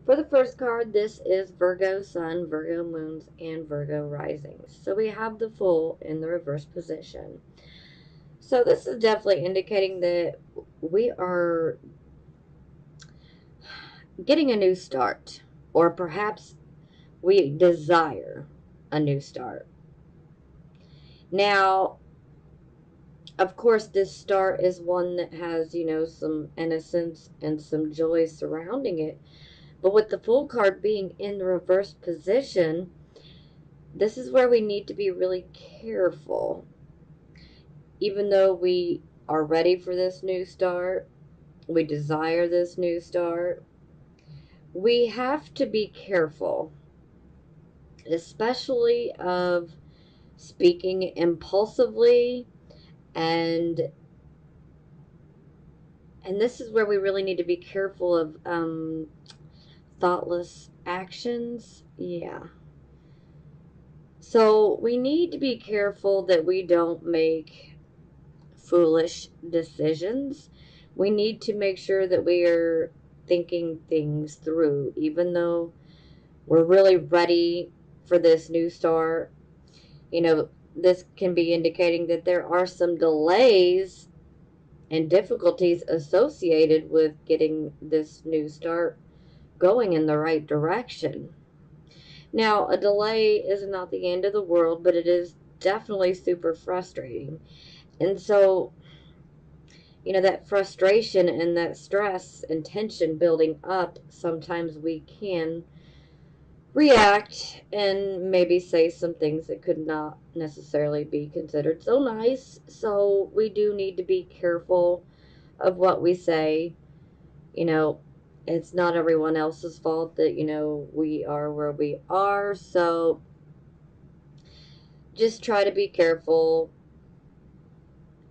For the first card, this is Virgo Sun, Virgo Moons, and Virgo Risings. So we have the Fool in the reverse position. So this is definitely indicating that we are getting a new start, or perhaps we desire a new start. Now, of course, this start is one that has, some innocence and some joy surrounding it. But with the Fool card being in the reverse position, this is where we need to be really careful. Even though we are ready for this new start, we desire this new start, we have to be careful, especially of speaking impulsively, and this is where we really need to be careful of thoughtless actions. Yeah. So we need to be careful that we don't make foolish decisions. We need to make sure that we are thinking things through, even though we're really ready for this new start. This can be indicating that there are some delays and difficulties associated with getting this new start going in the right direction. Now, a delay is not the end of the world, but it is definitely super frustrating. And so, that frustration and that stress and tension building up, sometimes we can react and maybe say some things that could not necessarily be considered so nice. So we do need to be careful of what we say. You know, it's not everyone else's fault that, we are where we are. So just try to be careful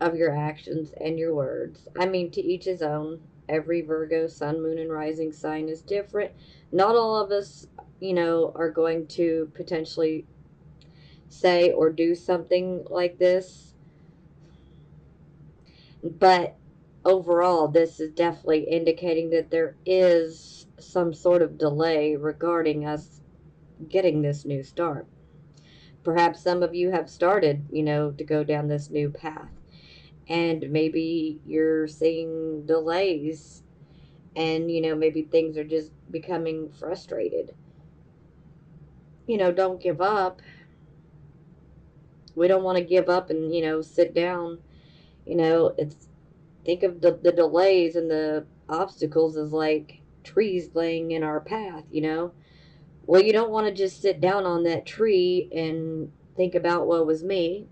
of your actions and your words. I mean, to each his own. Every Virgo, sun, moon, and rising sign is different. Not all of us, are going to potentially say or do something like this. But overall, this is definitely indicating that there is some sort of delay regarding us getting this new start. Perhaps some of you have started, to go down this new path. And maybe you're seeing delays, and maybe things are just becoming frustrated. Don't give up. We don't want to give up and sit down. It's think of the delays and the obstacles as like trees laying in our path. Well, you don't want to just sit down on that tree and think about what was me.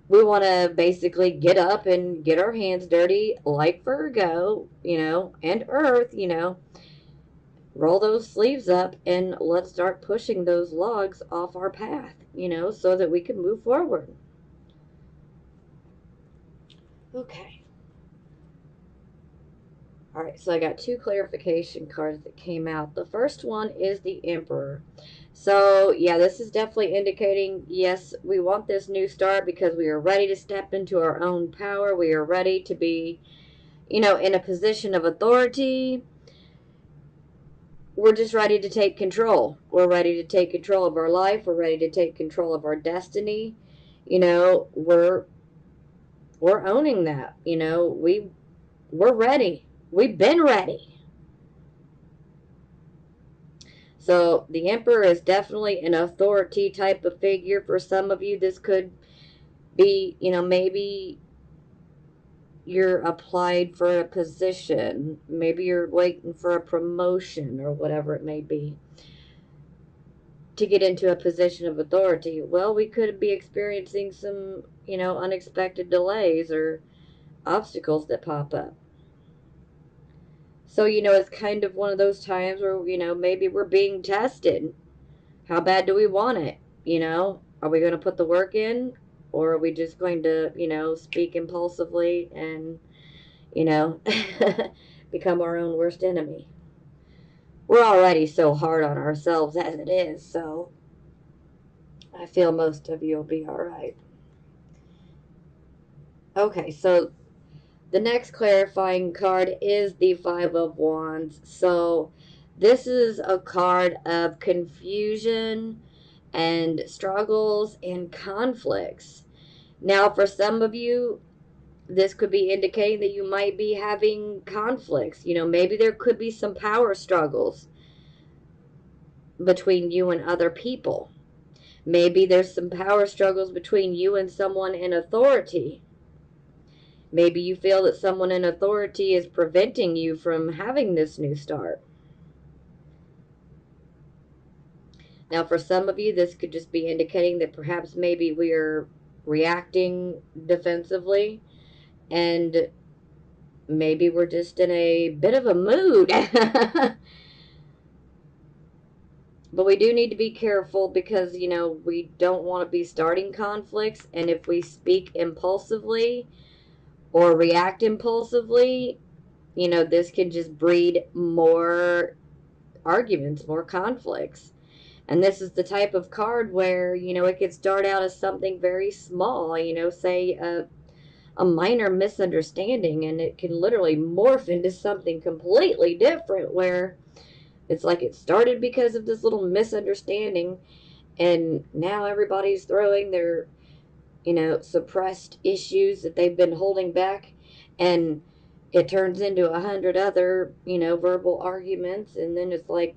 We want to basically get up and get our hands dirty like Virgo, and Earth. Roll those sleeves up and let's start pushing those logs off our path, so that we can move forward. Okay. All right, so I got two clarification cards that came out. The first one is the Emperor. So, yeah, this is definitely indicating, yes, we want this new start because we are ready to step into our own power. We are ready to be, in a position of authority. We're just ready to take control. We're ready to take control of our life. We're ready to take control of our destiny. We're owning that. We're ready. We've been ready. So the Emperor is definitely an authority type of figure for some of you. This could be, maybe you're applied for a position. Maybe you're waiting for a promotion or whatever it may be to get into a position of authority. Well, we could be experiencing some, unexpected delays or obstacles that pop up. So, it's kind of one of those times where, maybe we're being tested. How bad do we want it? Are we going to put the work in? Or are we just going to, speak impulsively and, you know, become our own worst enemy? We're already so hard on ourselves as it is, so I feel most of you will be all right. Okay, so The next clarifying card is the Five of Wands. So this is a card of confusion and struggles and conflicts. Now, for some of you, this could be indicating that you might be having conflicts. Maybe there could be some power struggles between you and other people. Maybe there's some power struggles between you and someone in authority. Maybe you feel that someone in authority is preventing you from having this new start. Now, for some of you, this could just be indicating that perhaps maybe we're reacting defensively, and maybe we're just in a bit of a mood. But we do need to be careful because, we don't want to be starting conflicts. And if we speak impulsively or react impulsively, this can just breed more arguments, more conflicts. And this is the type of card where, it could start out as something very small, say a minor misunderstanding, and it can literally morph into something completely different where it's like it started because of this little misunderstanding, and now everybody's throwing their, suppressed issues that they've been holding back, and it turns into 100 other, verbal arguments, and then it's like,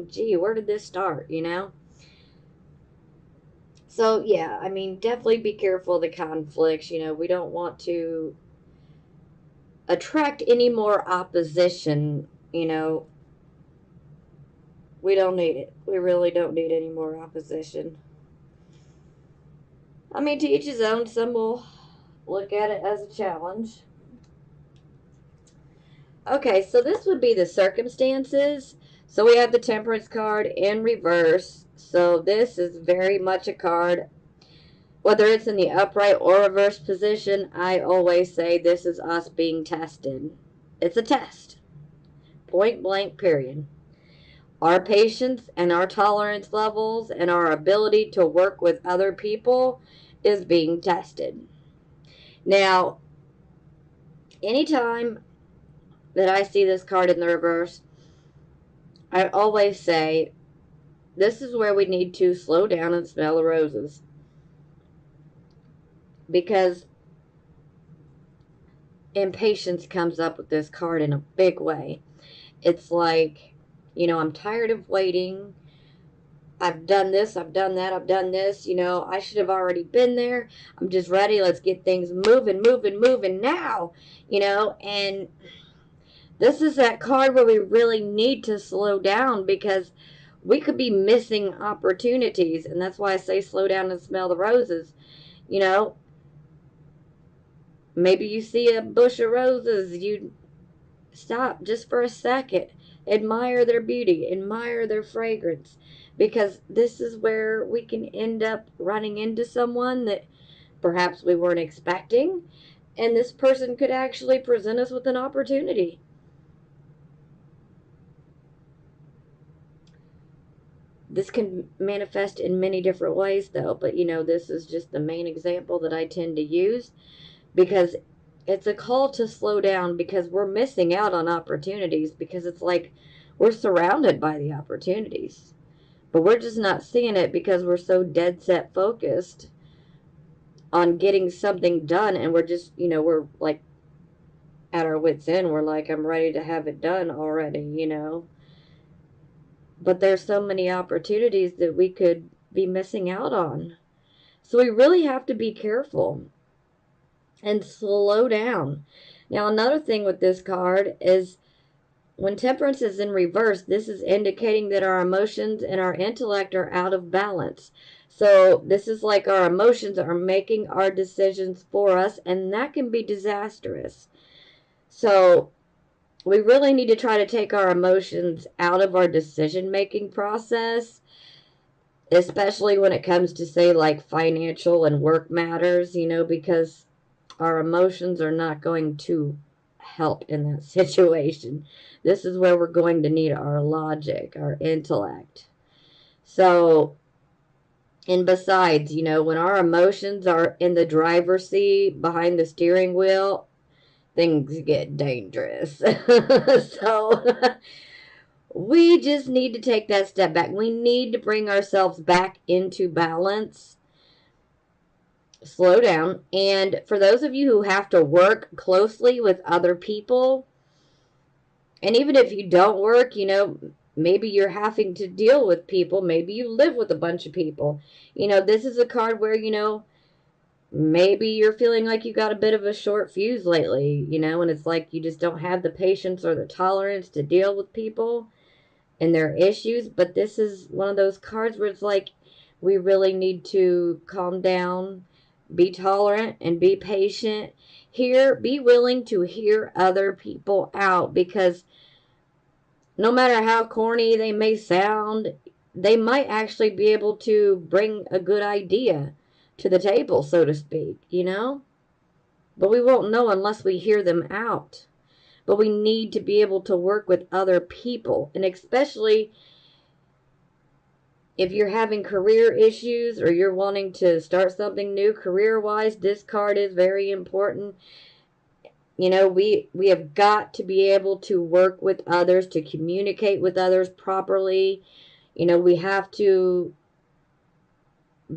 gee, where did this start, So, yeah, I mean, definitely be careful of the conflicts. We don't want to attract any more opposition. We don't need it. We really don't need any more opposition. I mean, to each his own. Some will look at it as a challenge. Okay, so this would be the circumstances. So we have the Temperance card in reverse. So this is very much a card, whether it's in the upright or reverse position, I always say this is us being tested. It's a test. Point blank, period. Our patience and our tolerance levels and our ability to work with other people is being tested. Now, anytime that I see this card in the reverse, I always say this is where we need to slow down and smell the roses. Because impatience comes up with this card in a big way. It's like, I'm tired of waiting. I've done this, I've done that, I've done this. I should have already been there. I'm just ready. Let's get things moving now. And this is that card where we really need to slow down because we could be missing opportunities. And that's why I say slow down and smell the roses. Maybe you see a bush of roses, you stop just for a second, admire their beauty, admire their fragrance, because this is where we can end up running into someone that perhaps we weren't expecting, and this person could actually present us with an opportunity. This can manifest in many different ways, though, but this is just the main example that I tend to use because it's a call to slow down because we're missing out on opportunities, because it's like we're surrounded by the opportunities, but we're just not seeing it because we're so dead set focused on getting something done, and we're just, we're like at our wits' end. We're like, I'm ready to have it done already, but there's so many opportunities that we could be missing out on. So we really have to be careful and slow down. Now, another thing with this card is when Temperance is in reverse, this is indicating that our emotions and our intellect are out of balance. So this is like our emotions are making our decisions for us, and that can be disastrous. So we really need to try to take our emotions out of our decision-making process, especially when it comes to, say, like financial and work matters, because our emotions are not going to help in that situation. This is where we're going to need our logic, our intellect. So, and besides, when our emotions are in the driver's seat behind the steering wheel, things get dangerous. So we just need to take that step back. We need to bring ourselves back into balance, slow down. And for those of you who have to work closely with other people, and even if you don't work, maybe you're having to deal with people, maybe you live with a bunch of people. This is a card where, maybe you're feeling like you got a bit of a short fuse lately, and it's like you just don't have the patience or the tolerance to deal with people and their issues. But this is one of those cards where it's like we really need to calm down, be tolerant, and be patient. Be willing to hear other people out, because no matter how corny they may sound, they might actually be able to bring a good idea to the table, so to speak. But we won't know unless we hear them out. But we need to be able to work with other people, and especially if you're having career issues or you're wanting to start something new career-wise, this card is very important. We have got to be able to work with others, to communicate with others properly. We have to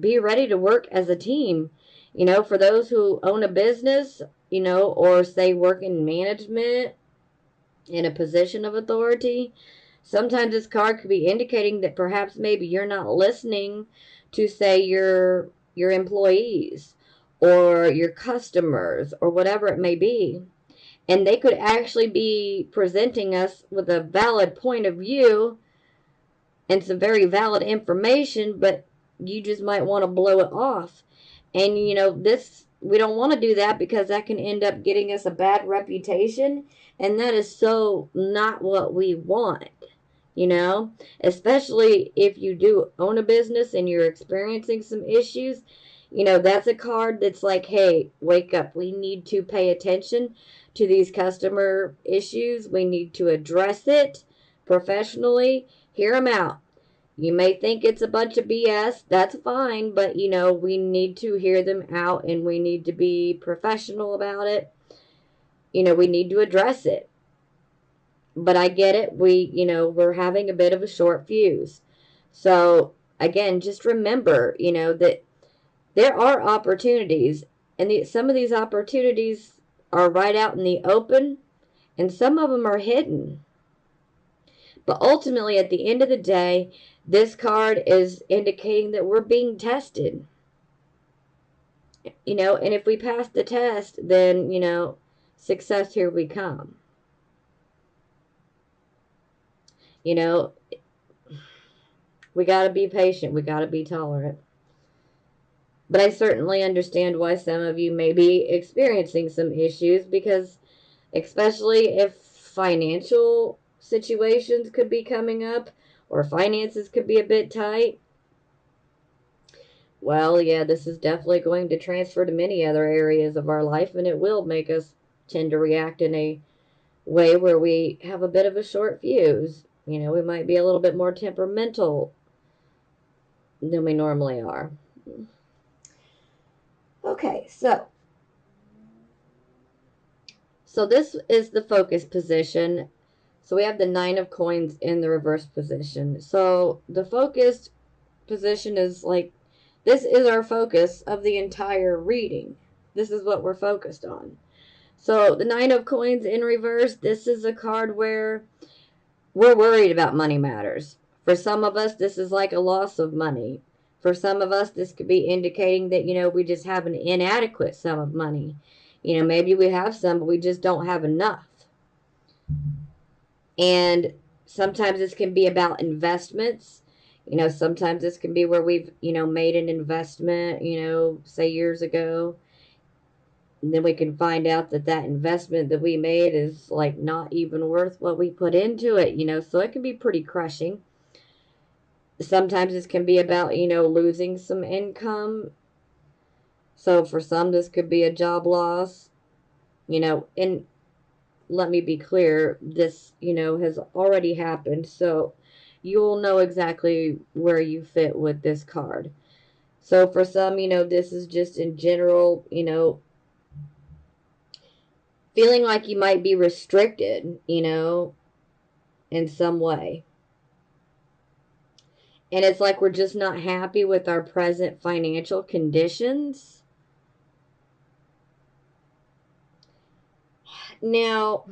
be ready to work as a team. For those who own a business, or say work in management in a position of authority, sometimes this card could be indicating that perhaps maybe you're not listening to, say, your employees or your customers or whatever it may be. And they could actually be presenting us with a valid point of view and some very valid information, but you just might want to blow it off. And we don't want to do that, because that can end up getting us a bad reputation, and that is so not what we want. Especially if you do own a business and you're experiencing some issues. That's a card that's like, hey, wake up. We need to pay attention to these customer issues. We need to address it professionally. Hear them out. You may think it's a bunch of BS. That's fine, but we need to hear them out, and we need to be professional about it. We need to address it. But I get it. We're having a bit of a short fuse. So again, just remember, that there are opportunities, and some of these opportunities are right out in the open, and some of them are hidden. But ultimately, at the end of the day, this card is indicating that we're being tested. And if we pass the test, then, success, here we come. We got to be patient. We got to be tolerant. But I certainly understand why some of you may be experiencing some issues, because especially if financial situations could be coming up, or finances could be a bit tight. Well, yeah, this is definitely going to transfer to many other areas of our life, and it will make us tend to react in a way where we have a bit of a short fuse. We might be a little bit more temperamental than we normally are. Okay, so this is the focus position. So we have the 9 of coins in the reverse position. So the focused position is like, this is our focus of the entire reading. This is what we're focused on. So the 9 of coins in reverse, this is a card where we're worried about money matters. For some of us, this is like a loss of money. For some of us, this could be indicating that, we just have an inadequate sum of money. Maybe we have some, but we just don't have enough. And sometimes this can be about investments. Sometimes this can be where we've, made an investment, say years ago. And then we can find out that that investment that we made is like not even worth what we put into it, so it can be pretty crushing. Sometimes this can be about, losing some income. So for some, this could be a job loss, and let me be clear, this, has already happened. So you'll know exactly where you fit with this card. So for some, this is just in general, feeling like you might be restricted, in some way. And it's like we're just not happy with our present financial conditions. Now,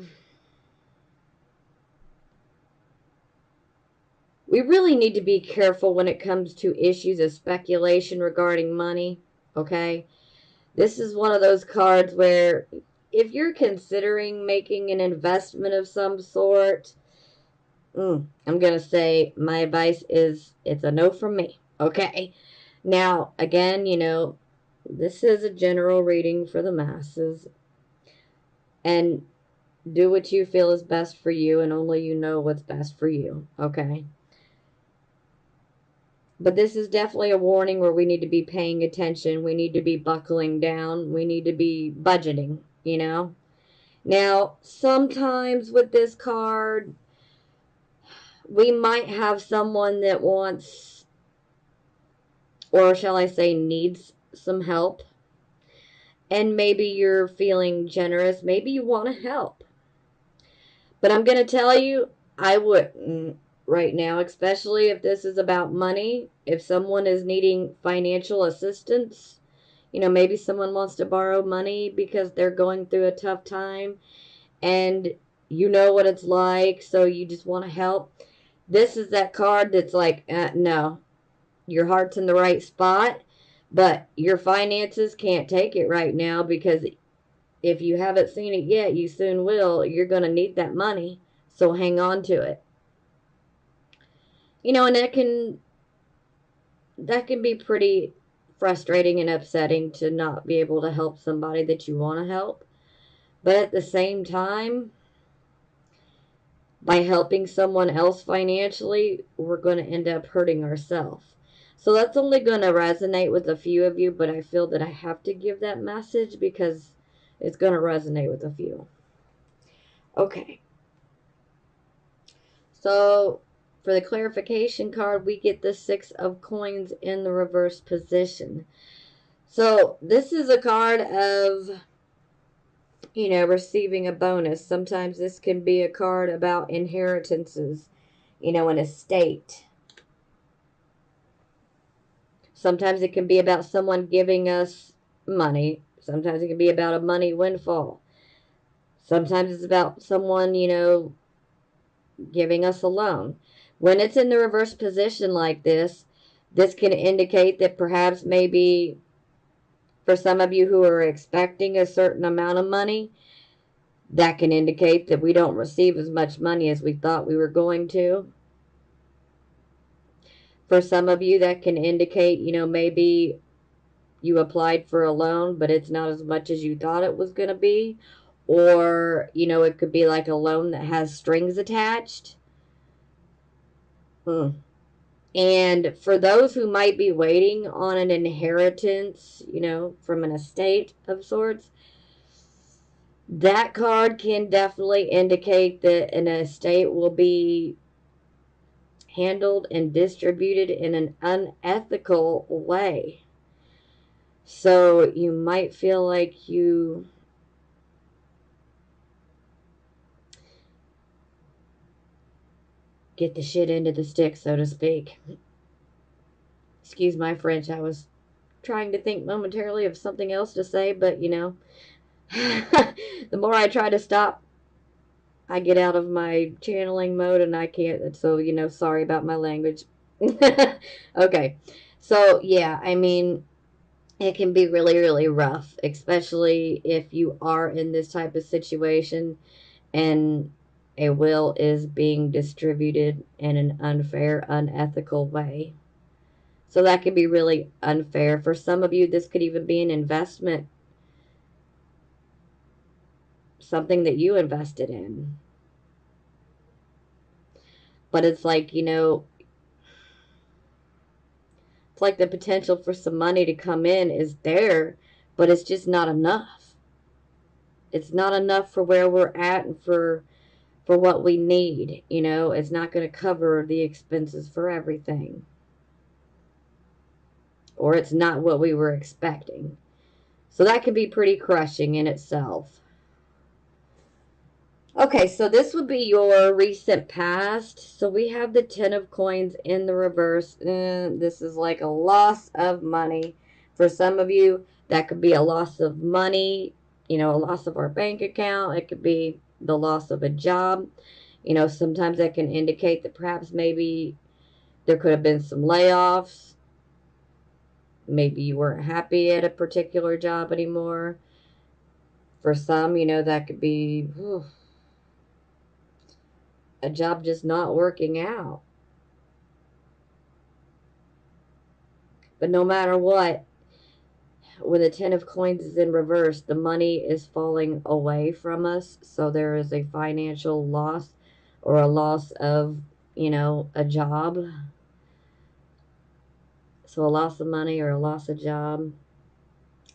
we really need to be careful when it comes to issues of speculation regarding money, okay? This is one of those cards where if you're considering making an investment of some sort, I'm going to say my advice is it's a no from me, okay? Now, again, this is a general reading for the masses, and do what you feel is best for you, and only you know what's best for you, okay? But this is definitely a warning where we need to be paying attention. We need to be buckling down. We need to be budgeting. Now, sometimes with this card, we might have someone that wants, or shall I say, needs some help. And maybe you're feeling generous. Maybe you want to help. But I'm going to tell you, I wouldn't right now, especially if this is about money. If someone is needing financial assistance, maybe someone wants to borrow money because they're going through a tough time and you know what it's like, so you just want to help. This is that card that's like, no, your heart's in the right spot, but your finances can't take it right now because if you haven't seen it yet, you soon will. You're going to need that money, so hang on to it. And that can be pretty frustrating and upsetting to not be able to help somebody that you want to help. But at the same time, by helping someone else financially, we're going to end up hurting ourselves. So that's only going to resonate with a few of you, but I feel that I have to give that message because it's going to resonate with a few. Okay. So for the clarification card, we get the 6 of coins in the reverse position. So this is a card of, receiving a bonus. Sometimes this can be a card about inheritances, an estate. Sometimes it can be about someone giving us money. Sometimes it can be about a money windfall. Sometimes it's about someone, giving us a loan. When it's in the reverse position like this can indicate that perhaps maybe for some of you who are expecting a certain amount of money, that can indicate that we don't receive as much money as we thought we were going to. For some of you, that can indicate, maybe you applied for a loan, but it's not as much as you thought it was going to be. Or, it could be like a loan that has strings attached. And for those who might be waiting on an inheritance, from an estate of sorts, that card can definitely indicate that an estate will be handled and distributed in an unethical way. So you might feel like you get the shit into the stick, so to speak. Excuse my French, I was trying to think momentarily of something else to say, but the more I try to stop, I get out of my channeling mode and I can't. So, sorry about my language. Okay. So, yeah, I mean, it can be really, really rough, especially if you are in this type of situation and a will is being distributed in an unfair, unethical way. So that can be really unfair. For some of you, this could even be an investment, something that you invested in. But it's like, it's like the potential for some money to come in is there, but it's just not enough. It's not enough for where we're at and for what we need. It's not going to cover the expenses for everything. Or it's not what we were expecting. So that can be pretty crushing in itself. Okay, so this would be your recent past. So we have the Ten of Coins in the reverse. This is like a loss of money. For some of you, that could be a loss of money, a loss of our bank account. It could be the loss of a job. Sometimes that can indicate that perhaps maybe there could have been some layoffs. Maybe you weren't happy at a particular job anymore. For some, that could be a job just not working out. But no matter what, when the Ten of Coins is in reverse, the money is falling away from us. So there is a financial loss or a loss of, a job. So a loss of money or a loss of job.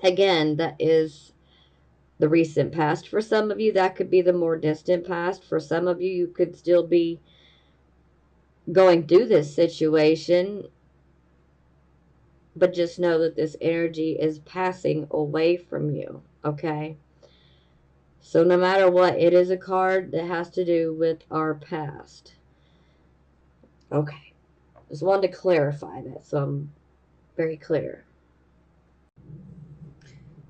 Again, that is the recent past. For some of you, that could be the more distant past. For some of you, you could still be going through this situation, but just know that this energy is passing away from you, okay? So no matter what, it is a card that has to do with our past. Okay. Just wanted to clarify that so I'm very clear.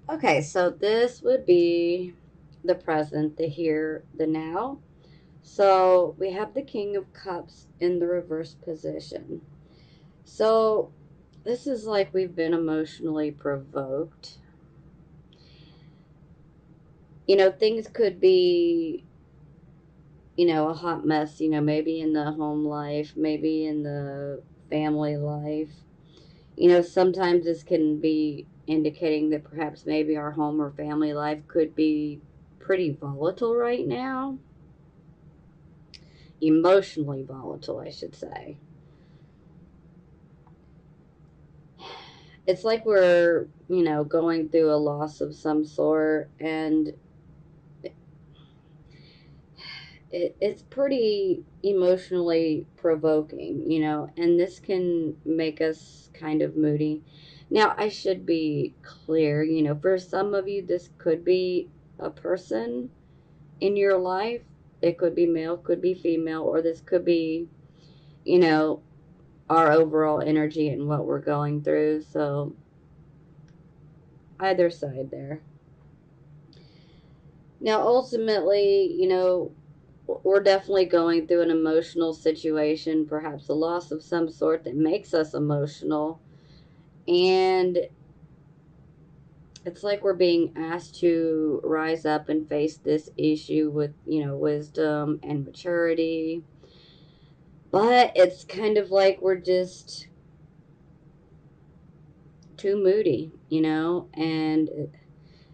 Okay, so this would be the present, the here, the now. So we have the King of Cups in the reverse position. So this is like we've been emotionally provoked. Things could be, a hot mess, maybe in the home life, maybe in the family life. Sometimes this can be indicating that perhaps maybe our home or family life could be pretty volatile right now. Emotionally volatile, I should say. It's like we're, going through a loss of some sort, and it's pretty emotionally provoking, and this can make us kind of moody. Now, I should be clear, for some of you, this could be a person in your life. It could be male, could be female, or this could be, you know, our overall energy and what we're going through. So, either side there. Now, ultimately, we're definitely going through an emotional situation, perhaps a loss of some sort that makes us emotional. And it's like we're being asked to rise up and face this issue with, wisdom and maturity. But it's kind of like we're just too moody, and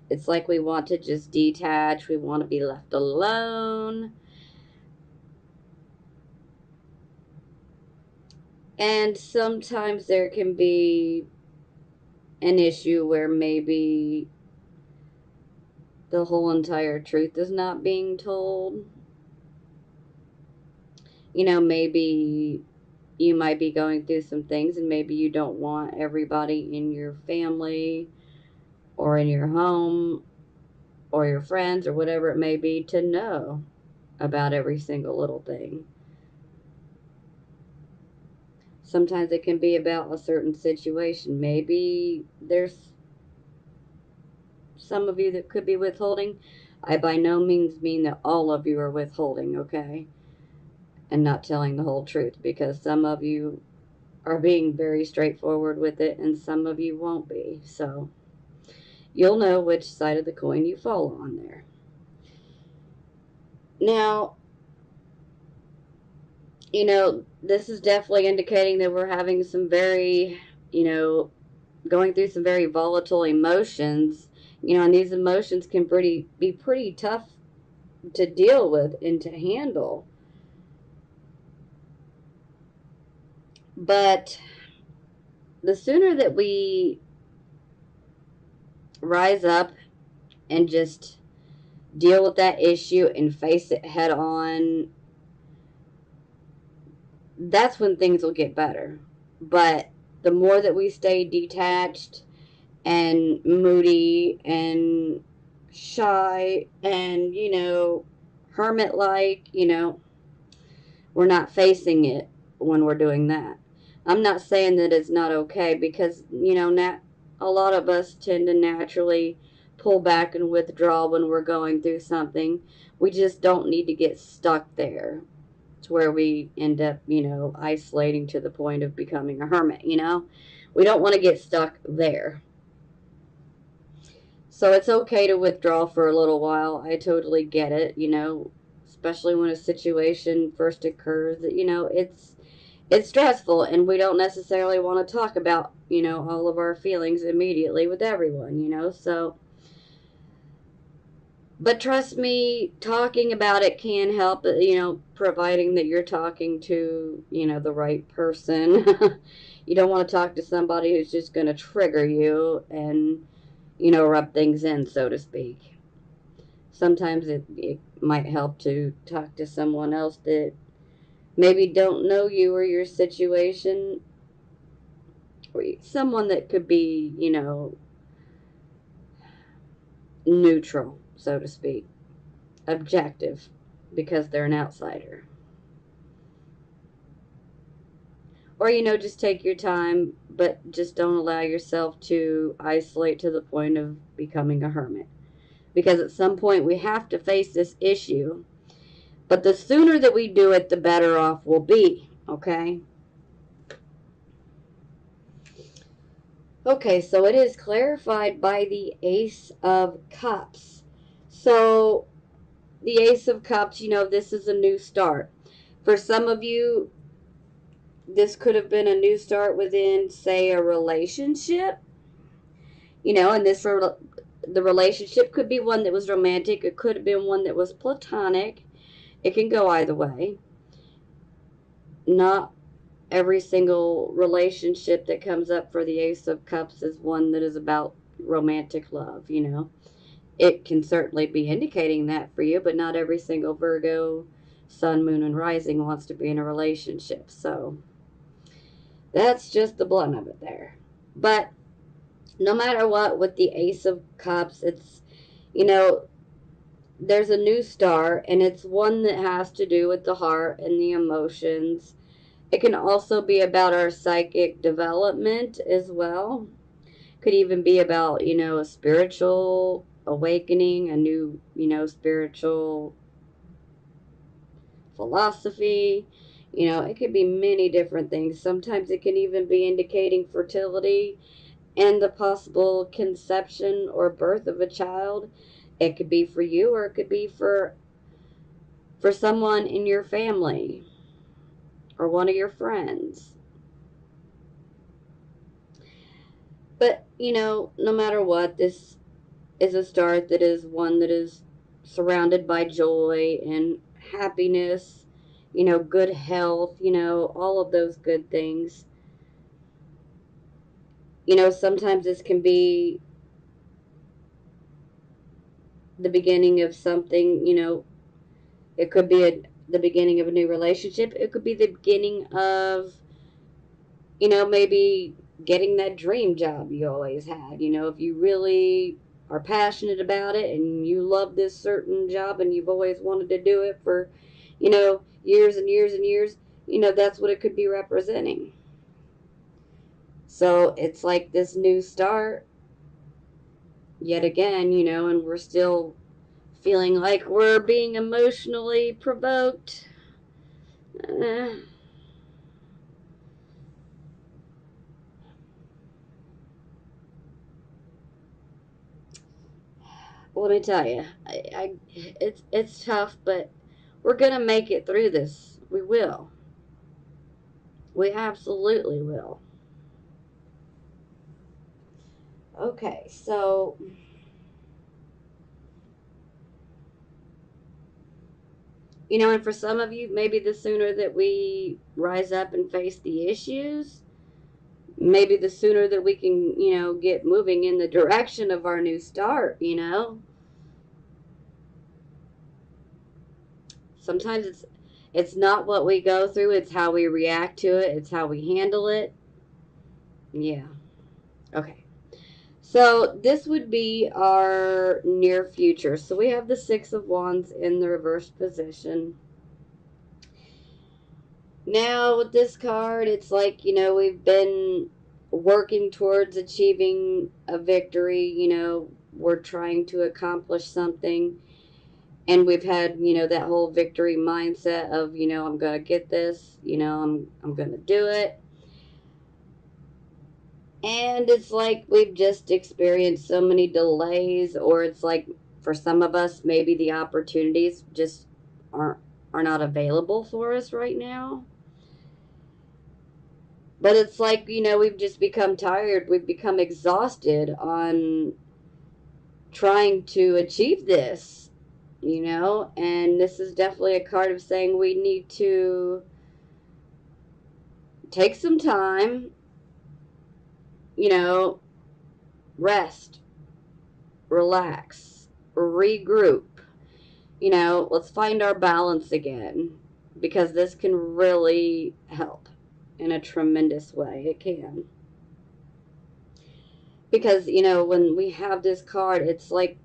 it's like we want to just detach, we want to be left alone. And sometimes there can be an issue where maybe the whole entire truth is not being told. Maybe you might be going through some things and maybe you don't want everybody in your family or in your home or your friends or whatever it may be to know about every single little thing. Sometimes it can be about a certain situation. Maybe there's some of you that could be withholding. I by no means mean that all of you are withholding, okay? And not telling the whole truth, because some of you are being very straightforward with it and some of you won't be. So you'll know which side of the coin you fall on there. Now, this is definitely indicating that we're having some very, going through some very volatile emotions, and these emotions can be pretty tough to deal with and to handle. But the sooner that we rise up and just deal with that issue and face it head on, that's when things will get better. But the more that we stay detached and moody and shy and, hermit-like, we're not facing it when we're doing that. I'm not saying that it's not okay because, a lot of us tend to naturally pull back and withdraw when we're going through something. We just don't need to get stuck there to where we end up, isolating to the point of becoming a hermit. We don't want to get stuck there. So it's okay to withdraw for a little while. I totally get it, especially when a situation first occurs. It's stressful, and we don't necessarily want to talk about, all of our feelings immediately with everyone, so. But trust me, talking about it can help, providing that you're talking to, the right person. You don't want to talk to somebody who's just going to trigger you and, rub things in, so to speak. Sometimes it might help to talk to someone else that maybe don't know you or your situation, or someone that could be, neutral, so to speak, objective, because they're an outsider. Or, just take your time, but just don't allow yourself to isolate to the point of becoming a hermit. Because at some point we have to face this issue. But the sooner that we do it, the better off we'll be. Okay? Okay, so it is clarified by the Ace of Cups. So, the Ace of Cups, this is a new start. For some of you, this could have been a new start within, say, a relationship. And the relationship could be one that was romantic. It could have been one that was platonic. It can go either way. Not every single relationship that comes up for the Ace of Cups is one that is about romantic love, It can certainly be indicating that for you, but not every single Virgo, Sun, Moon, and Rising wants to be in a relationship. So that's just the blunt of it there. But no matter what, with the Ace of Cups, it's, there's a new start, and it's one that has to do with the heart and the emotions. It can also be about our psychic development as well. Could even be about, a spiritual awakening, a new, spiritual philosophy. It could be many different things. Sometimes it can even be indicating fertility and the possible conception or birth of a child. It could be for you, or it could be for someone in your family or one of your friends. But, no matter what, this is a start that is one that is surrounded by joy and happiness, good health, all of those good things. Sometimes this can be the beginning of something, it could be the beginning of a new relationship. It could be the beginning of, maybe getting that dream job you always had. If you really are passionate about it and you love this certain job and you've always wanted to do it for, years and years and years, that's what it could be representing. So it's like this new start yet again, and we're still feeling like we're being emotionally provoked. Uh, let me tell you, it's tough, but we're gonna make it through this. We will. We absolutely will. Okay, so and for some of you, maybe the sooner that we rise up and face the issues, maybe the sooner that we can, get moving in the direction of our new start. Sometimes it's not what we go through, it's how we react to it, it's how we handle it. Yeah. Okay. So this would be our near future. So we have the Six of Wands in the reverse position. Now with this card, it's like, we've been working towards achieving a victory, we're trying to accomplish something. And we've had, that whole victory mindset of, I'm going to get this, I'm going to do it. And it's like we've just experienced so many delays, or it's like for some of us, maybe the opportunities just aren't are not available for us right now. But it's like, we've just become tired. We've become exhausted on trying to achieve this, and this is definitely a card of saying we need to take some time, you know, rest, relax, regroup, let's find our balance again, because this can really help in a tremendous way. It can. Because, when we have this card, it's like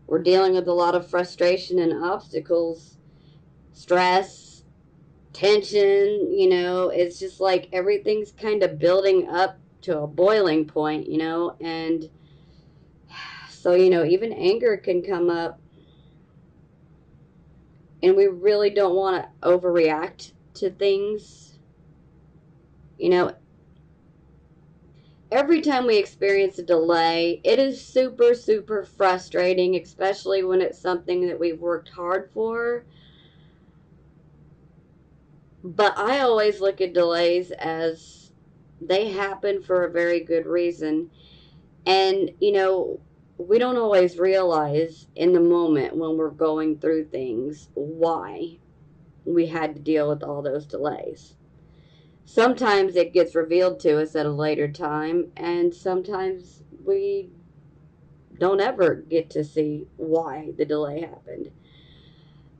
we're dealing with a lot of frustration and obstacles, stress, tension, it's just like everything's kind of building up to a boiling point, and so, even anger can come up, and we really don't want to overreact to things. You know, every time we experience a delay, it is super, super frustrating, especially when it's something that we've worked hard for. But I always look at delays as they happen for a very good reason. And, we don't always realize in the moment when we're going through things why we had to deal with all those delays. Sometimes it gets revealed to us at a later time, and sometimes we don't ever get to see why the delay happened.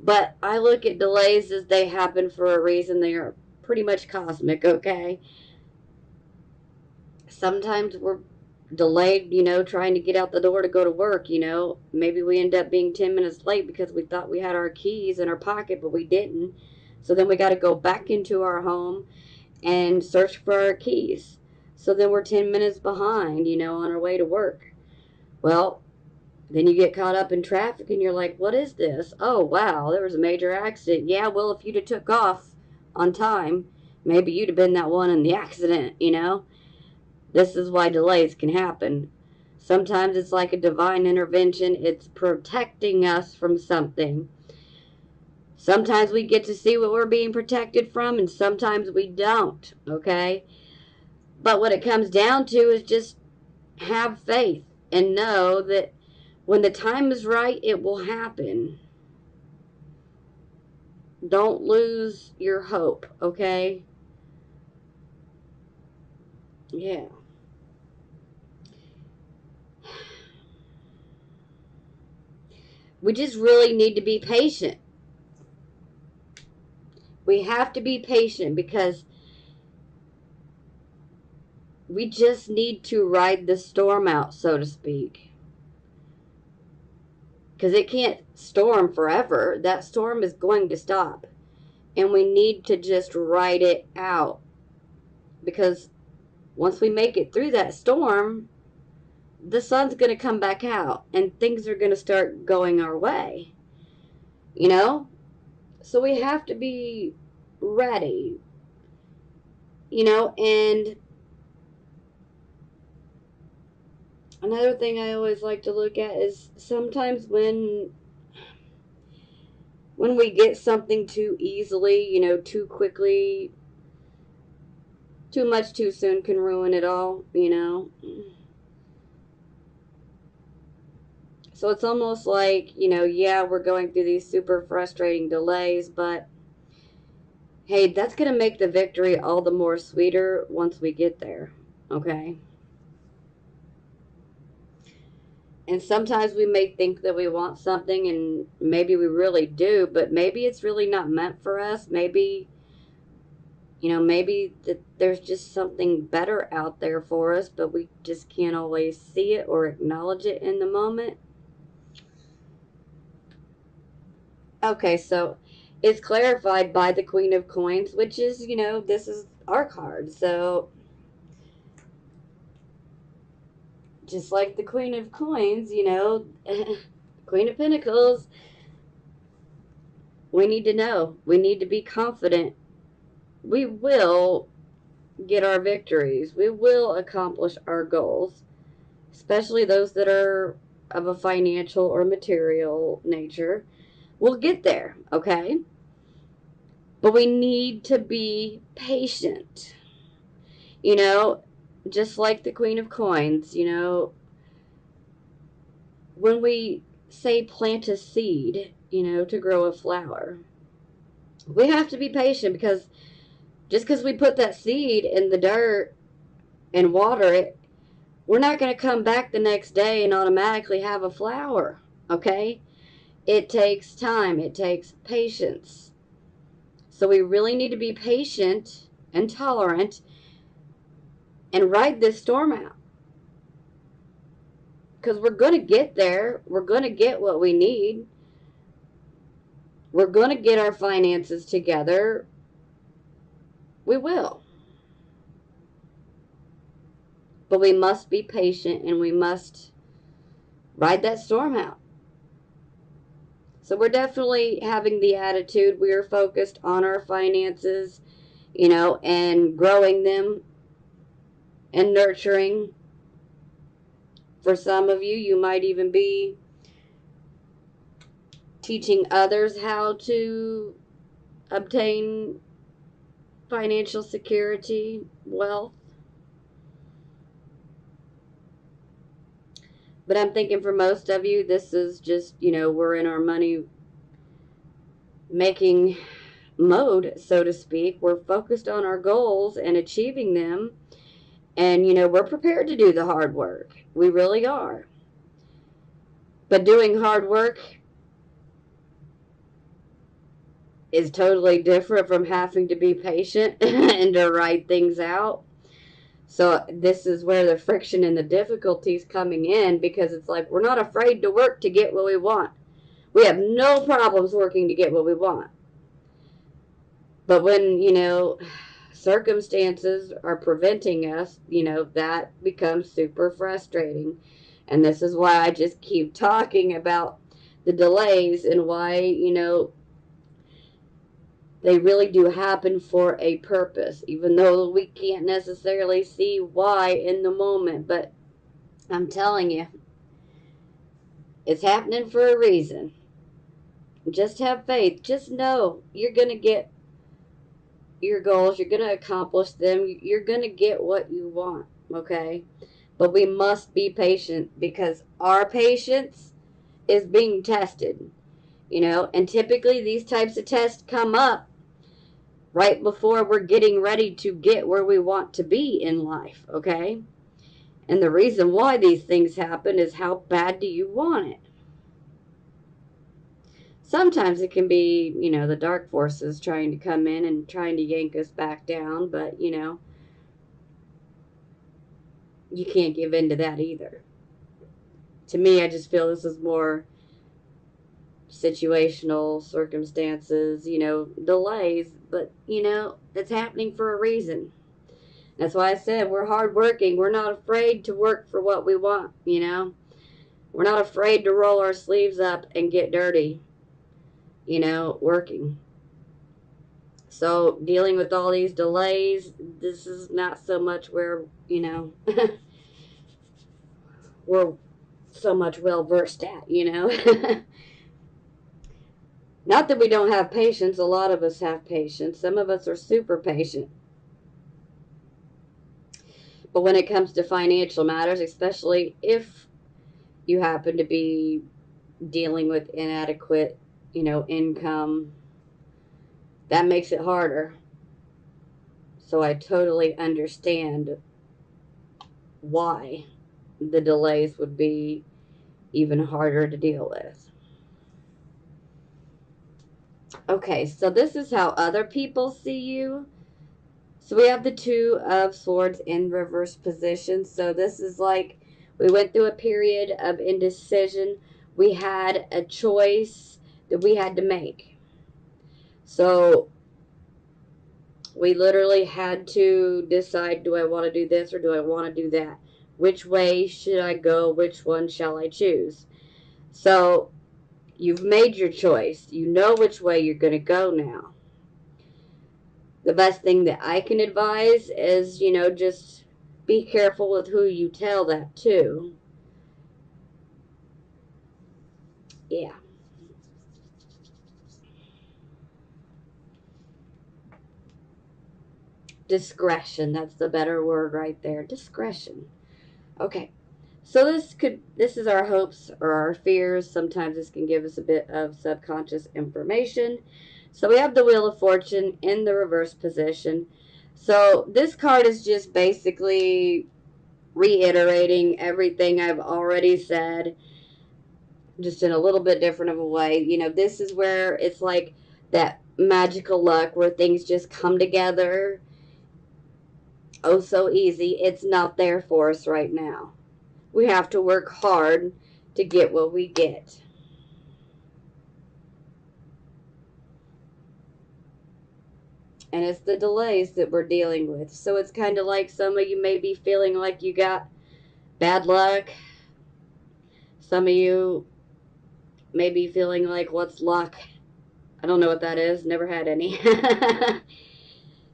But I look at delays as they happen for a reason. They are pretty much cosmic, okay? Sometimes we're delayed, trying to get out the door to go to work, Maybe we end up being 10 minutes late because we thought we had our keys in our pocket, but we didn't. So then we got to go back into our home and search for our keys. So then we're 10 minutes behind, on our way to work. Well, then you get caught up in traffic and you're like, what is this? Oh, wow, there was a major accident. Yeah, well, if you'd have took off on time, maybe you'd have been that one in the accident, This is why delays can happen. Sometimes it's like a divine intervention. It's protecting us from something. Sometimes we get to see what we're being protected from, and sometimes we don't, okay? But what it comes down to is just have faith and know that when the time is right, it will happen. Don't lose your hope, okay? Yeah. We just really need to be patient. We have to be patient because we just need to ride the storm out, so to speak. Because it can't storm forever. That storm is going to stop. And we need to just ride it out. Because once we make it through that storm, the sun's going to come back out and things are going to start going our way. You know? So we have to be ready. And another thing I always like to look at is sometimes when we get something too easily, too quickly, too much too soon can ruin it all. So it's almost like, yeah, we're going through these super frustrating delays, but hey, that's going to make the victory all the more sweeter once we get there, okay? And sometimes we may think that we want something, and maybe we really do, but maybe it's really not meant for us. Maybe You know, maybe that there's just something better out there for us, but we just can't always see it or acknowledge it in the moment. Okay, so it's clarified by the Queen of Coins, which is, you know, this is our card. So just like the Queen of Coins, you know, Queen of Pentacles, we need to know. We need to be confident. We will get our victories. We will accomplish our goals, especially those that are of a financial or material nature. We'll get there, okay? But we need to be patient. You know, just like the Queen of Coins, you know, when we say plant a seed, you know, to grow a flower, we have to be patient because just because we put that seed in the dirt and water it, we're not going to come back the next day and automatically have a flower, okay? It takes time, it takes patience. So we really need to be patient and tolerant and ride this storm out. Because we're going to get there. We're going to get what we need. We're going to get our finances together. We will. But we must be patient and we must ride that storm out. So we're definitely having the attitude we are focused on our finances, you know, and growing them and nurturing. For some of you, you might even be teaching others how to obtain financial security, wealth. But I'm thinking for most of you, this is just, you know, we're in our money making mode, so to speak. We're focused on our goals and achieving them. And, you know, we're prepared to do the hard work. We really are. But doing hard work is totally different from having to be patient and to write things out. So this is where the friction and the difficulties coming in, because it's like we're not afraid to work to get what we want. We have no problems working to get what we want. But when, you know, circumstances are preventing us, you know, that becomes super frustrating. And this is why I just keep talking about the delays and why, you know, they really do happen for a purpose, even though we can't necessarily see why in the moment. But I'm telling you, it's happening for a reason. Just have faith. Just know you're going to get your goals. You're going to accomplish them. You're going to get what you want, okay? But we must be patient because our patience is being tested, you know? And typically these types of tests come up right before we're getting ready to get where we want to be in life, okay? And the reason why these things happen is how bad do you want it? Sometimes it can be, you know, the dark forces trying to come in and trying to yank us back down, but, you know, you can't give in to that either. To me, I just feel this is more situational circumstances, you know, delays, but, you know, it's happening for a reason. That's why I said we're hardworking. We're not afraid to work for what we want, you know. We're not afraid to roll our sleeves up and get dirty, you know, working. So dealing with all these delays, this is not so much where, you know, we're so much well versed at, you know. Not that we don't have patience. A lot of us have patience. Some of us are super patient. But when it comes to financial matters, especially if you happen to be dealing with inadequate, you know, income, that makes it harder. So I totally understand why the delays would be even harder to deal with. Okay, so this is how other people see you. So we have the Two of Swords in reverse position. So this is like we went through a period of indecision. We had a choice that we had to make. So we literally had to decide, do I want to do this or do I want to do that? Which way should I go? Which one shall I choose? So you've made your choice. You know which way you're going to go now. The best thing that I can advise is, just be careful with who you tell that to. Yeah. Discretion. That's the better word right there. Discretion. Okay. So this is our hopes or our fears. Sometimes this can give us a bit of subconscious information. So we have the Wheel of Fortune in the reverse position. So this card is just basically reiterating everything I've already said, just in a little bit different of a way. This is where it's like that magical luck where things just come together. Oh, so easy. It's not there for us right now. We have to work hard to get what we get. And it's the delays that we're dealing with. So it's kind of like some of you may be feeling like you got bad luck. Some of you may be feeling like, what's luck? I don't know what that is. Never had any.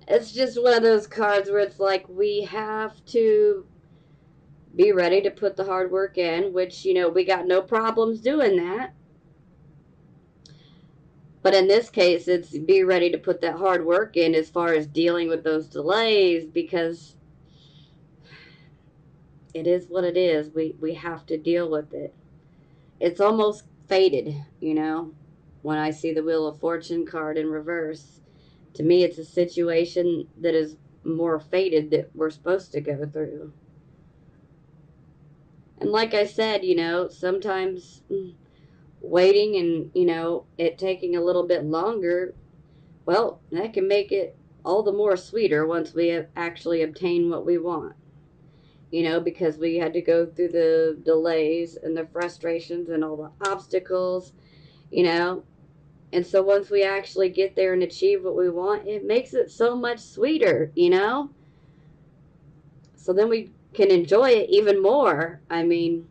It's just one of those cards where it's like we have to be ready to put the hard work in, which, we got no problems doing that. But in this case, it's be ready to put that hard work in as far as dealing with those delays, because it is what it is. We have to deal with it. It's almost fated. When I see the Wheel of Fortune card in reverse. To me, it's a situation that is more fated that we're supposed to go through. And like I said, sometimes waiting and, it taking a little bit longer, well, that can make it all the more sweeter once we have actually obtain what we want. Because we had to go through the delays and the frustrations and all the obstacles, you know. And so once we actually get there and achieve what we want, it makes it so much sweeter. So then we can enjoy it even more. I mean,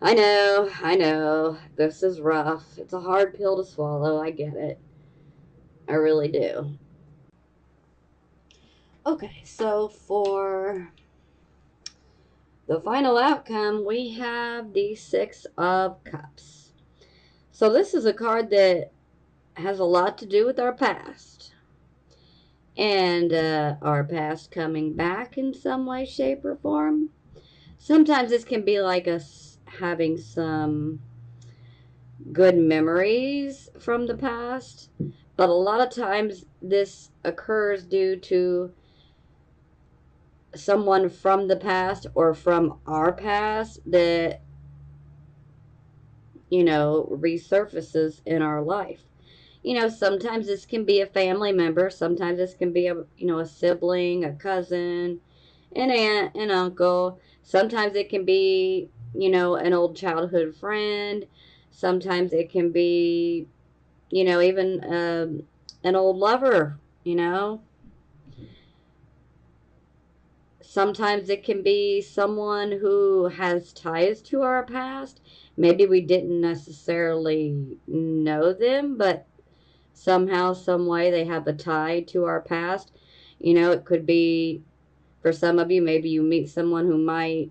I know, this is rough. It's a hard pill to swallow. I get it. I really do. Okay, so for the final outcome, we have the Six of Cups. So this is a card that has a lot to do with our past. And our past coming back in some way, shape, or form. Sometimes this can be like us having some good memories from the past, but a lot of times this occurs due to someone from the past or from our past that resurfaces in our life. Sometimes this can be a family member, sometimes this can be a sibling, a cousin, an aunt, an uncle. Sometimes it can be an old childhood friend. Sometimes it can be even an old lover. Sometimes it can be someone who has ties to our past. Maybe we didn't necessarily know them, but somehow, some way, they have a tie to our past. It could be, for some of you, maybe you meet someone who might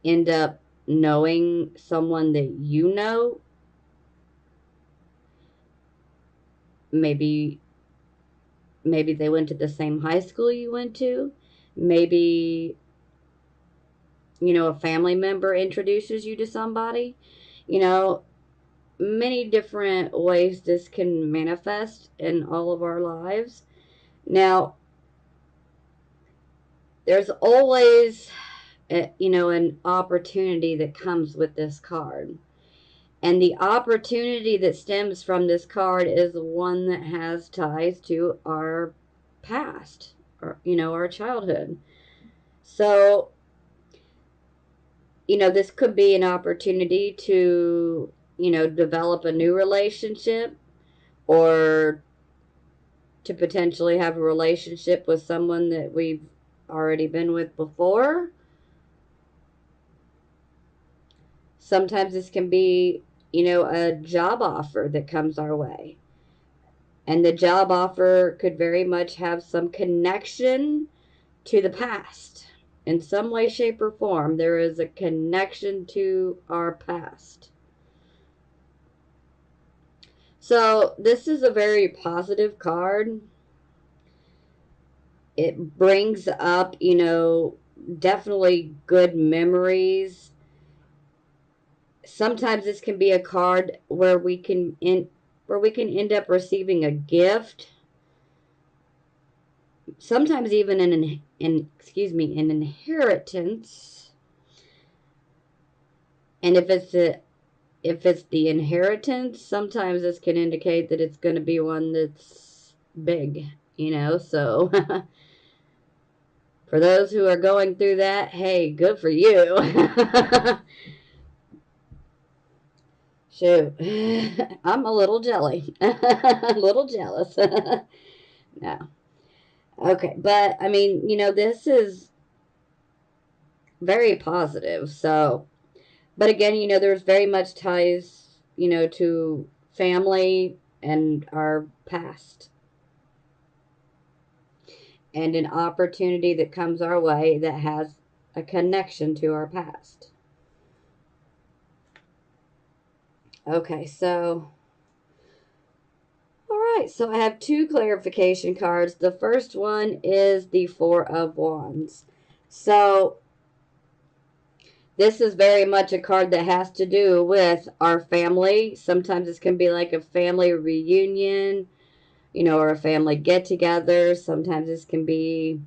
end up knowing someone that you know. Maybe they went to the same high school you went to. Maybe a family member introduces you to somebody. You know, many different ways this can manifest in all of our lives. Now, there's always an opportunity that comes with this card. And the opportunity that stems from this card is one that has ties to our past. our childhood. So, this could be an opportunity to, develop a new relationship, or to potentially have a relationship with someone that we've already been with before. Sometimes this can be, a job offer that comes our way. And the job offer could very much have some connection to the past. In some way, shape, or form, there is a connection to our past. So, this is a very positive card. It brings up, definitely good memories. Sometimes this can be a card where we can end up receiving a gift. Sometimes even an inheritance. And if it's the inheritance, sometimes this can indicate that it's going to be one that's big, so for those who are going through that, hey, good for you. Shoot, I'm a little jelly, a little jealous. No. Okay, but I mean, this is very positive. So, but again, there's very much ties, to family and our past, and an opportunity that comes our way that has a connection to our past. Okay, so, all right, so I have two clarification cards. The first one is the Four of Wands. So, this is very much a card that has to do with our family. Sometimes this can be like a family reunion, or a family get together. Sometimes this can be,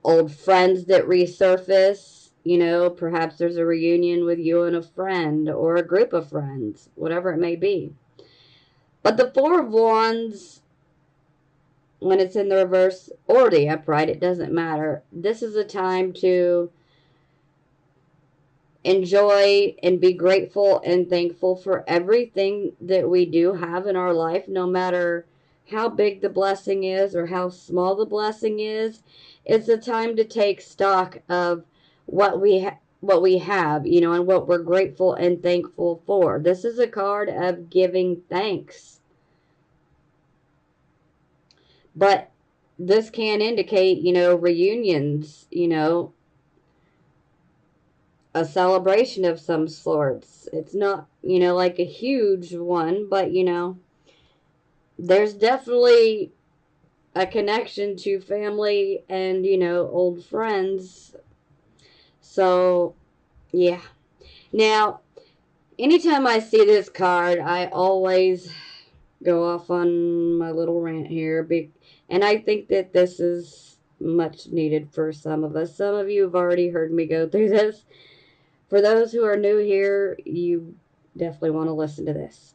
old friends that resurface. Perhaps there's a reunion with you and a friend or a group of friends, whatever it may be. But the Four of Wands, when it's in the reverse or the upright, it doesn't matter. This is a time to enjoy and be grateful and thankful for everything that we do have in our life, no matter how big the blessing is or how small the blessing is. It's a time to take stock of what we have, and what we're grateful and thankful for. This is a card of giving thanks. But this can indicate, reunions, a celebration of some sorts. It's not, like a huge one, but, there's definitely a connection to family and, old friends. So, yeah. Now, anytime I see this card, I always go off on my little rant here. And I think that this is much needed for some of us. Some of you have already heard me go through this. For those who are new here, you definitely want to listen to this.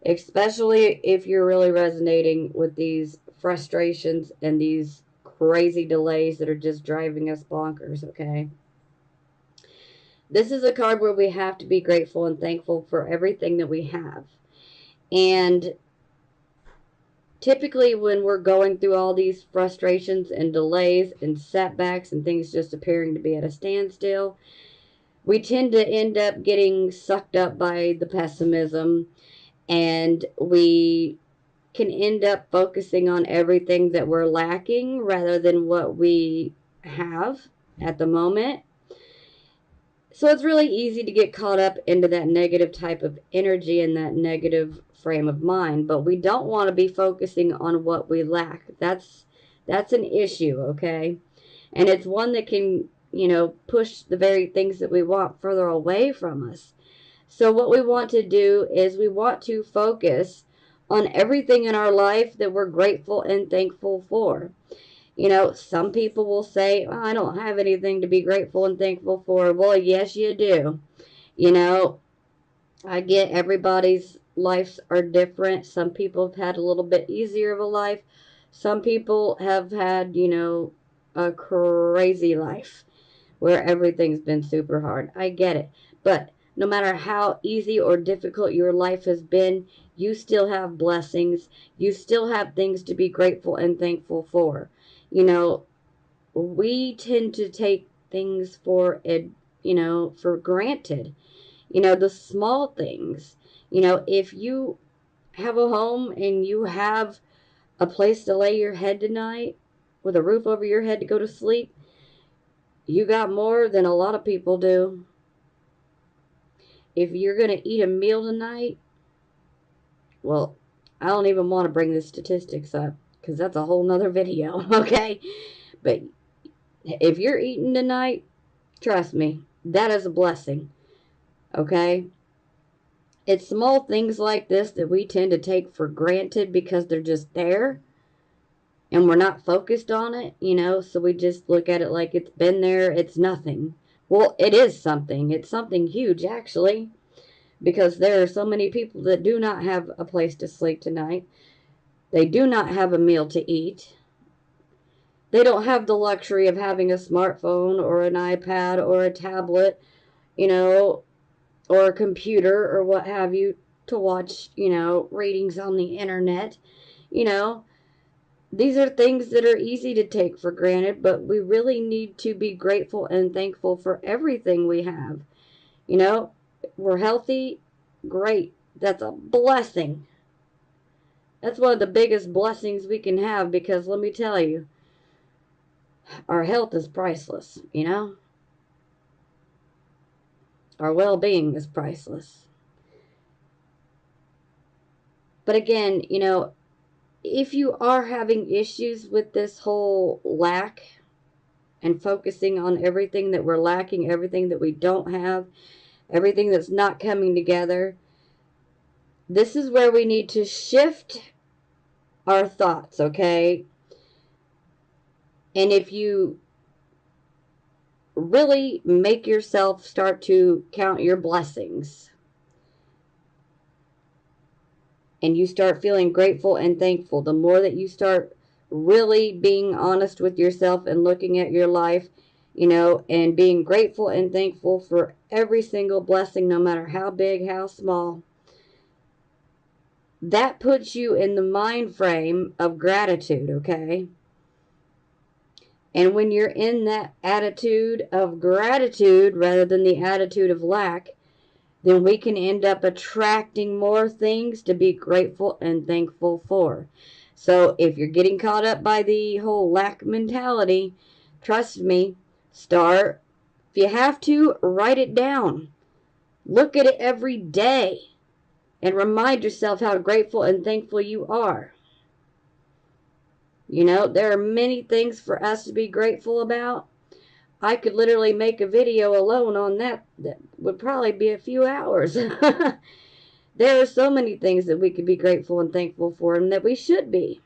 Especially if you're really resonating with these frustrations and these crazy delays that are just driving us bonkers, okay? This is a card where we have to be grateful and thankful for everything that we have. And typically when we're going through all these frustrations and delays and setbacks and things just appearing to be at a standstill, we tend to end up getting sucked up by the pessimism, and we can end up focusing on everything that we're lacking rather than what we have at the moment. So it's really easy to get caught up into that negative type of energy and that negative frame of mind, but we don't want to be focusing on what we lack. That's an issue, okay? And it's one that can, push the very things that we want further away from us. So what we want to do is we want to focus on everything in our life that we're grateful and thankful for. Some people will say, oh, I don't have anything to be grateful and thankful for. Well, yes, you do. I get everybody's lives are different. Some people have had a little bit easier of a life. Some people have had, a crazy life where everything's been super hard. I get it. But no matter how easy or difficult your life has been, you still have blessings. You still have things to be grateful and thankful for. We tend to take things for granted. The small things. If you have a home and you have a place to lay your head tonight with a roof over your head to go to sleep, you got more than a lot of people do. If you're going to eat a meal tonight, well, I don't even want to bring the statistics up because that's a whole nother video, okay? But if you're eating tonight, trust me, that is a blessing, okay? It's small things like this that we tend to take for granted because they're just there and we're not focused on it, so we just look at it like it's been there, it's nothing. Well, it is something. It's something huge, actually, because there are so many people that do not have a place to sleep tonight. They do not have a meal to eat. They don't have the luxury of having a smartphone or an iPad or a tablet, or a computer or what have you to watch, readings on the internet. These are things that are easy to take for granted, but we really need to be grateful and thankful for everything we have. We're healthy, great. That's a blessing. That's one of the biggest blessings we can have because let me tell you, our health is priceless, Our well-being is priceless. But again, if you are having issues with this whole lack and focusing on everything that we're lacking, everything that we don't have, everything that's not coming together, this is where we need to shift our thoughts, okay? And if you really make yourself start to count your blessings and you start feeling grateful and thankful, the more that you start really being honest with yourself and looking at your life, and being grateful and thankful for every single blessing, no matter how big, how small, that puts you in the mind frame of gratitude, okay? And when you're in that attitude of gratitude rather than the attitude of lack, then we can end up attracting more things to be grateful and thankful for. So if you're getting caught up by the whole lack mentality, trust me, start. If you have to, write it down. Look at it every day and remind yourself how grateful and thankful you are. There are many things for us to be grateful about. I could literally make a video alone on that would probably be a few hours. There are so many things that we could be grateful and thankful for and that we should be,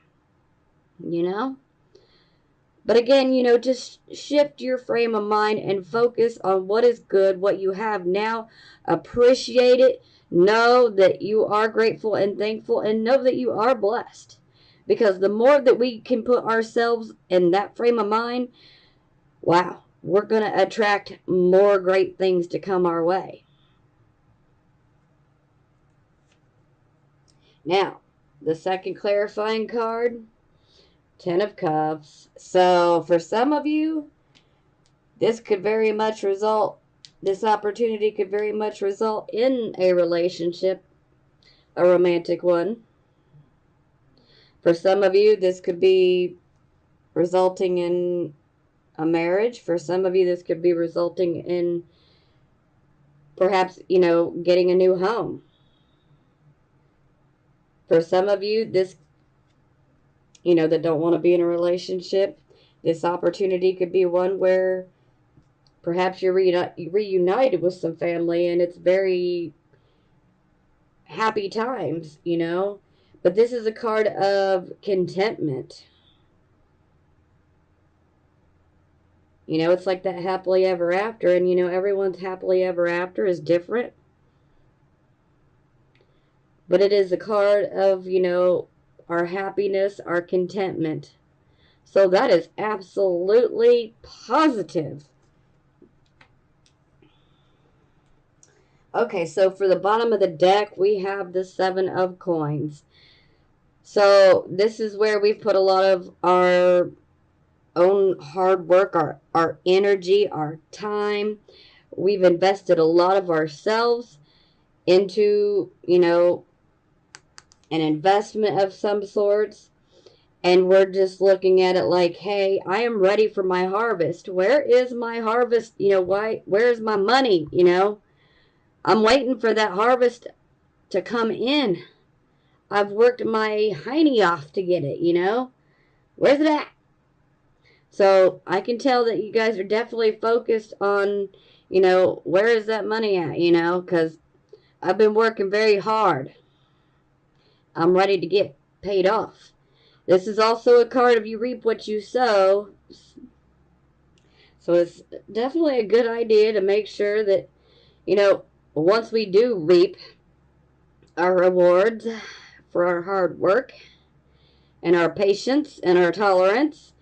But again, just shift your frame of mind and focus on what is good, what you have now. Appreciate it. Know that you are grateful and thankful and know that you are blessed. Because the more that we can put ourselves in that frame of mind, wow, we're going to attract more great things to come our way. Now, the second clarifying card, Ten of Cups. So for some of you, this opportunity could very much result in a relationship, a romantic one. For some of you, this could be resulting in a marriage. For some of you, this could be resulting in perhaps, getting a new home. For some of you, this, that don't want to be in a relationship, this opportunity could be one where perhaps you're reunited with some family and it's very happy times, But this is a card of contentment. It's like that happily ever after, and everyone's happily ever after is different. But it is a card of, our happiness, our contentment. So that is absolutely positive. Okay, so for the bottom of the deck, we have the Seven of Coins. So this is where we've put a lot of our own hard work, our energy, our time. We've invested a lot of ourselves into, an investment of some sorts. And we're just looking at it like, hey, I am ready for my harvest. Where is my harvest? Where's my money? I'm waiting for that harvest to come in. I've worked my hiney off to get it, Where's it at? So I can tell that you guys are definitely focused on, where is that money at, because I've been working very hard. I'm ready to get paid off. This is also a card of you reap what you sow. So it's definitely a good idea to make sure that, once we do reap our rewards for our hard work and our patience and our tolerance,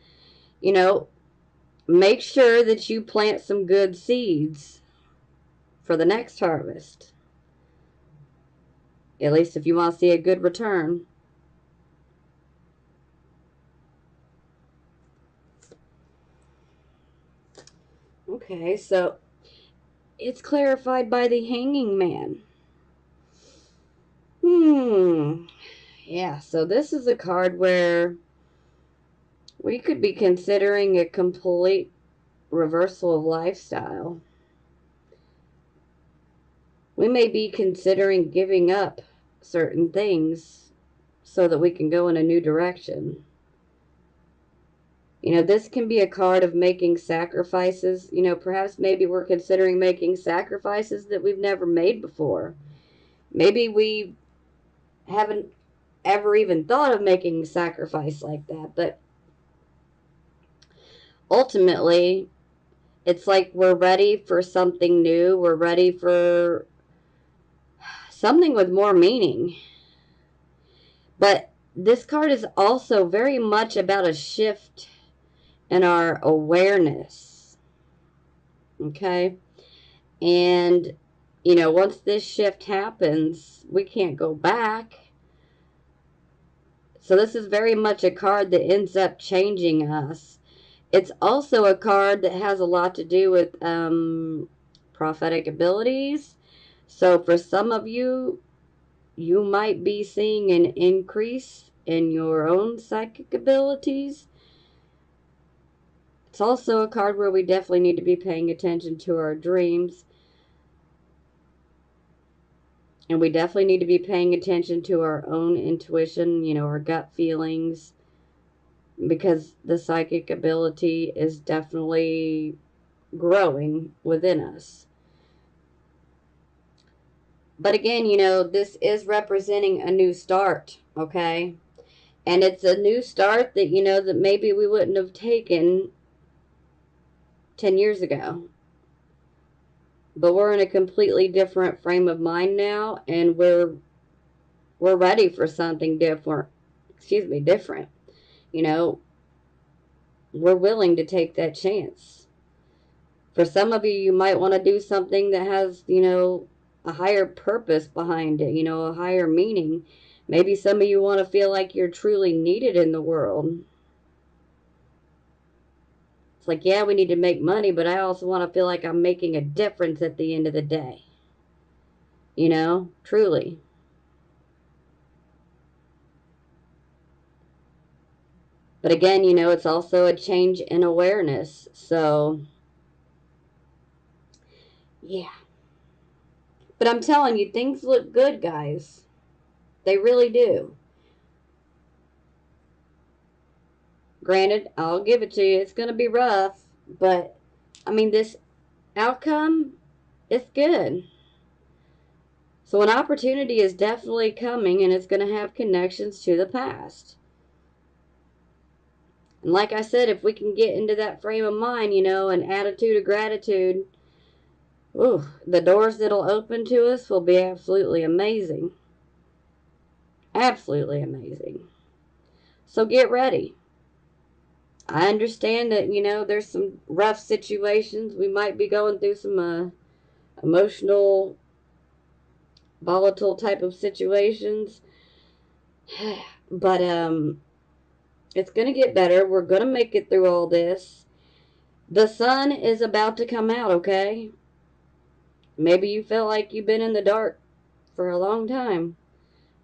make sure that you plant some good seeds for the next harvest. At least if you want to see a good return. Okay, so it's clarified by the Hanging Man. Yeah, so this is a card where we could be considering a complete reversal of lifestyle. We may be considering giving up certain things so that we can go in a new direction. This can be a card of making sacrifices. Perhaps maybe we're considering making sacrifices that we've never made before. Maybe we haven't ever even thought of making a sacrifice like that, but ultimately, it's like we're ready for something new. We're ready for something with more meaning. But this card is also very much about a shift in our awareness. Okay? And, once this shift happens, we can't go back. So this is very much a card that ends up changing us. It's also a card that has a lot to do with prophetic abilities. So for some of you, you might be seeing an increase in your own psychic abilities. It's also a card where we definitely need to be paying attention to our dreams. And we definitely need to be paying attention to our own intuition, our gut feelings. Because the psychic ability is definitely growing within us. But again, this is representing a new start, okay? And it's a new start that, that maybe we wouldn't have taken 10 years ago. But we're in a completely different frame of mind now, and we're ready for something different. Different. We're willing to take that chance. For some of you, you might want to do something that has, a higher purpose behind it, a higher meaning. Maybe some of you want to feel like you're truly needed in the world. It's like, yeah, we need to make money, but I also want to feel like I'm making a difference at the end of the day. Truly. But again, it's also a change in awareness. So, yeah. But I'm telling you, things look good, guys. They really do. Granted, I'll give it to you. It's going to be rough. But, this outcome is good. So an opportunity is definitely coming, and it's going to have connections to the past. And like I said, if we can get into that frame of mind, an attitude of gratitude, the doors that'll open to us will be absolutely amazing. Absolutely amazing. So get ready. I understand that, there's some rough situations. We might be going through some emotional, volatile type of situations. But it's going to get better. We're going to make it through all this. The sun is about to come out, okay? Maybe you feel like you've been in the dark for a long time.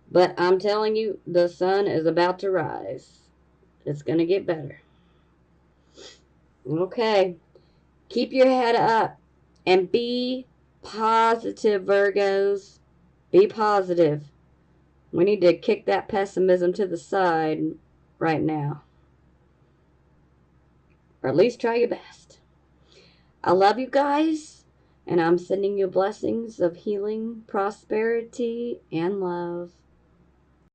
But I'm telling you, the sun is about to rise. It's going to get better. Okay. Keep your head up and be positive, Virgos. Be positive. We need to kick that pessimism to the side right now. Or at least try your best. I love you guys, and I'm sending you blessings of healing, prosperity, and love.